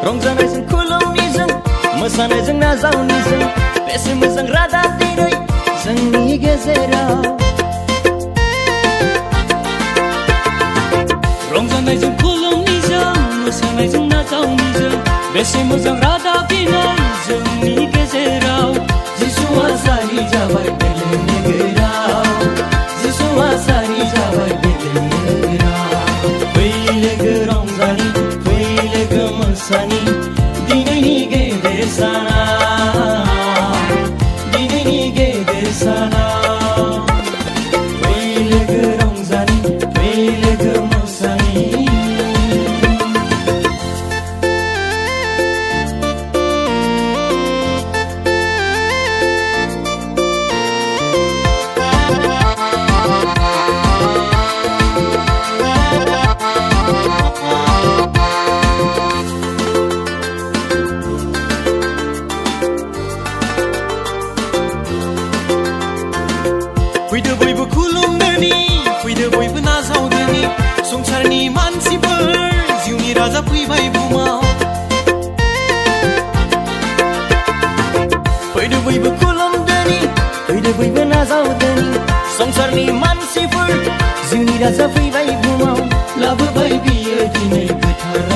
रंजानायजों खुलुमनिजों मोसानायजों नाजावनिजों बेसे मोजां रादाब दिनै जोंनि गेजेराव रंजानायजों खुलुमनिजों मोसानायजों नाजावनिजों बेसे मोजां रादाब दिनै जोंनि गेजेराव जिसुआ सारि जाबाय बेलेग नोगोराव जिसुआ सारि जाबाय बेलेग नोगोराव फै लोगो रंजानि फै लोगो मोसानि दिनैनि गेदेर सानाव दिनैनि गेदेर सानाव फै लोगो रंजानि फै लोगो मोसानि फैदो बयबो खुलुमदोनि फैदो बयबो नाजावदोनि संसारनि मानसिफोर जिउनि राजा फैबाय बुहुमाव फैदो बयबो खुलुमदोनि फैदो बयबो नाजावदोनि संसारनि मानसिफोर जिउनि राजा फैबाय बुहुमाव लाबोबाय बियो दिनै गोथार